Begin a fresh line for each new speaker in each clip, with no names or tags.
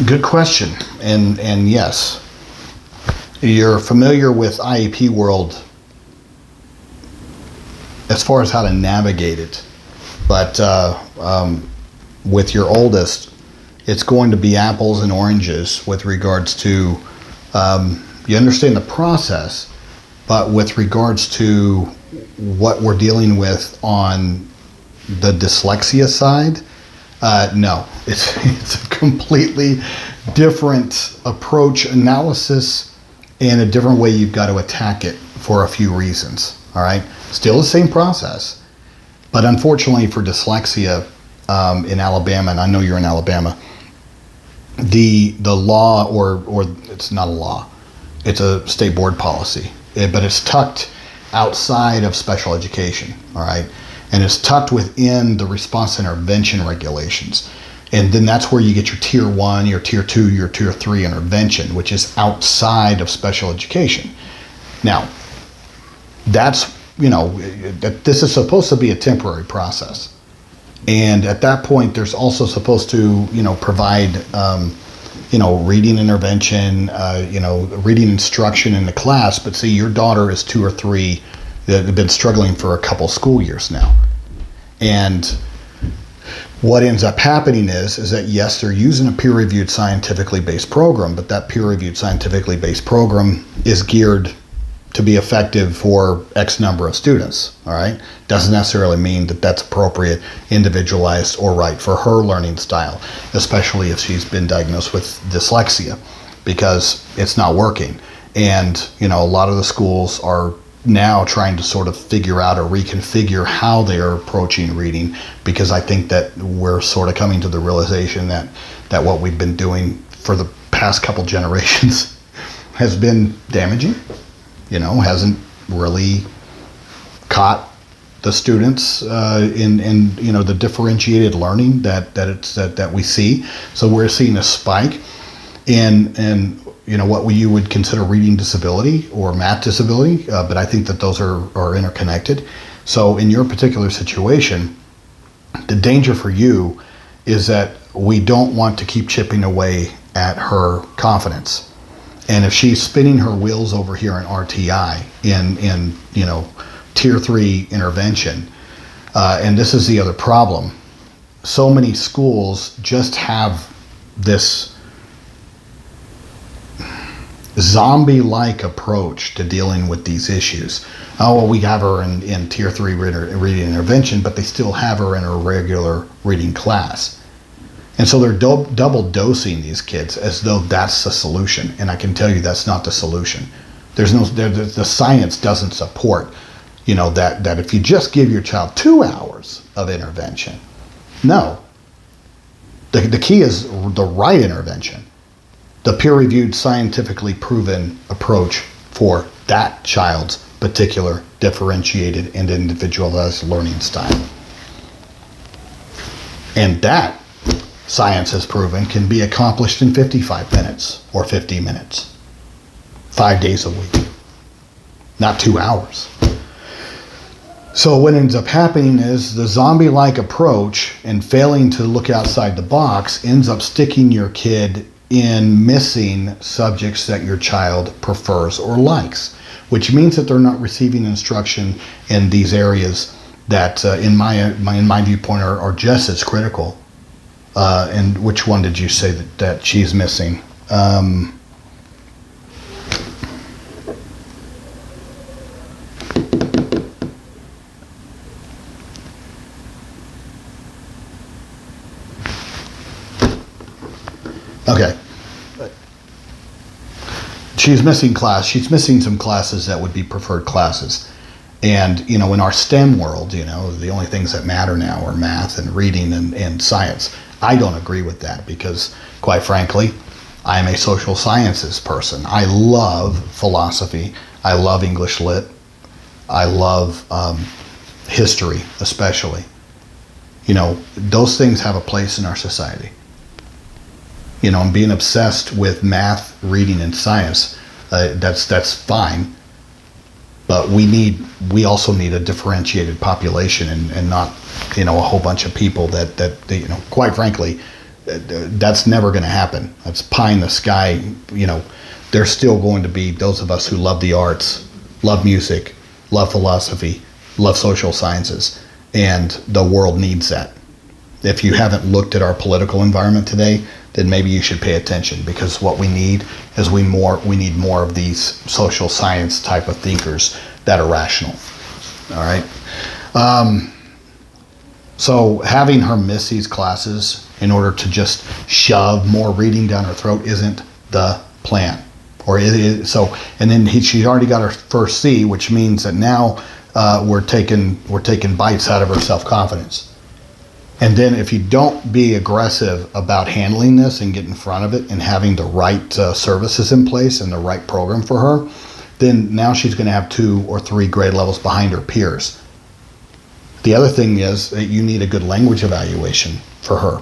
Good question. And yes, you're familiar with IEP world as far as how to navigate it. But with your oldest, it's going to be apples and oranges with regards to, you understand the process, but with regards to what we're dealing with on the dyslexia side, no, it's a completely different approach, analysis, and a different way you've got to attack it for a few reasons. All right, still the same process, but unfortunately for dyslexia in Alabama, and I know you're in Alabama, the law or it's not a law, it's a state board policy, but it's tucked outside of special education. All right. And it's tucked within the response intervention regulations. And then that's where you get your tier 1, your tier 2, your tier 3 intervention, which is outside of special education. Now, that's, this is supposed to be a temporary process. And at that point, there's also supposed to, provide, reading intervention, reading instruction in the class. But see, your daughter is 2 or 3 that have been struggling for a couple school years now. And what ends up happening is that yes, they're using a peer-reviewed scientifically based program, but that peer-reviewed scientifically based program is geared to be effective for X number of students, all right? Doesn't necessarily mean that that's appropriate, individualized, or right for her learning style, especially if she's been diagnosed with dyslexia, because it's not working. And, a lot of the schools are now trying to sort of figure out or reconfigure how they are approaching reading, because I think that we're sort of coming to the realization that what we've been doing for the past couple generations has been damaging, hasn't really caught the students in the differentiated learning that we see. So we're seeing a spike in what you would consider reading disability or math disability, but I think that those are interconnected. So in your particular situation, the danger for you is that we don't want to keep chipping away at her confidence. And if she's spinning her wheels over here in RTI in tier 3 intervention, and this is the other problem, so many schools just have this zombie-like approach to dealing with these issues. Oh, well, we have her in tier 3 reading intervention, but they still have her in a regular reading class. And so they're double dosing these kids as though that's the solution. And I can tell you that's not the solution. The science doesn't support, that if you just give your child 2 hours of intervention. No. The key is the right intervention. The peer-reviewed, scientifically proven approach for that child's particular differentiated and individualized learning style. And that, science has proven, can be accomplished in 55 minutes or 50 minutes, 5 days a week, not 2 hours. So what ends up happening is the zombie-like approach and failing to look outside the box ends up sticking your kid in missing subjects that your child prefers or likes, which means that they're not receiving instruction in these areas that, in my viewpoint, are just as critical. And which one did you say that she's missing? Okay. She's missing class. She's missing some classes that would be preferred classes. And, in our STEM world, the only things that matter now are math and reading and science. I don't agree with that because, quite frankly, I'm a social sciences person. I love philosophy. I love English lit. I love history, especially. Those things have a place in our society. And being obsessed with math, reading, and science, that's fine. But we also need a differentiated population and not, a whole bunch of people that quite frankly, That's never going to happen. That's pie in the sky. You know, there's still going to be those of us who love the arts, love music, love philosophy, love social sciences, and the world needs that. If you haven't looked at our political environment today, then maybe you should pay attention, because what we need is we need more of these social science type of thinkers that are rational. All right. So having her miss these classes in order to just shove more reading down her throat isn't the plan. Or it is, so, and then she's already got her first C, which means that now we're taking bites out of her self-confidence. And then if you don't be aggressive about handling this and get in front of it and having the right services in place and the right program for her, then now she's going to have 2 or 3 grade levels behind her peers. The other thing is that you need a good language evaluation for her.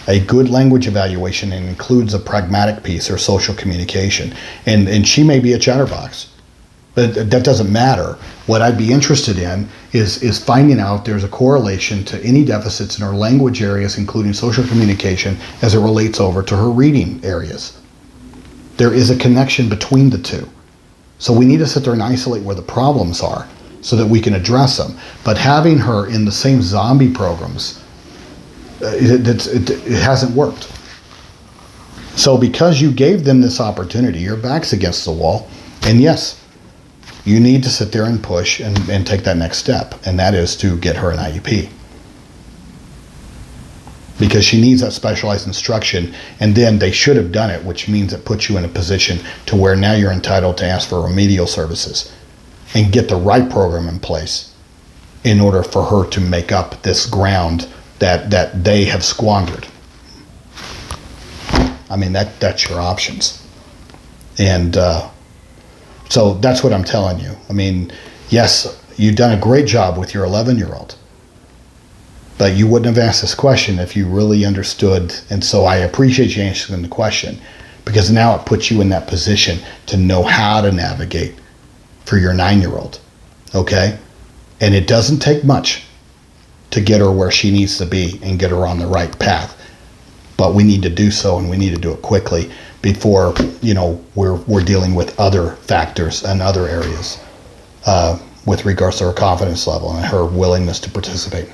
A good language evaluation includes a pragmatic piece or social communication. And she may be a chatterbox, but that doesn't matter. What I'd be interested in is finding out if there's a correlation to any deficits in her language areas, including social communication, as it relates over to her reading areas. There is a connection between the two. So we need to sit there and isolate where the problems are so that we can address them. But having her in the same zombie programs, it hasn't worked. So because you gave them this opportunity, your back's against the wall, and yes, you need to sit there and push and take that next step, and that is to get her an IEP. Because she needs that specialized instruction, and then they should have done it, which means it puts you in a position to where now you're entitled to ask for remedial services and get the right program in place in order for her to make up this ground that they have squandered. I mean, that's your options. And so that's what I'm telling you. I mean, yes, you've done a great job with your 11-year-old, but you wouldn't have asked this question if you really understood. And so I appreciate you answering the question, because now it puts you in that position to know how to navigate for your 9-year-old. Okay? And it doesn't take much to get her where she needs to be and get her on the right path. But we need to do so, and we need to do it quickly before, you know, we're dealing with other factors and other areas with regards to her confidence level and her willingness to participate.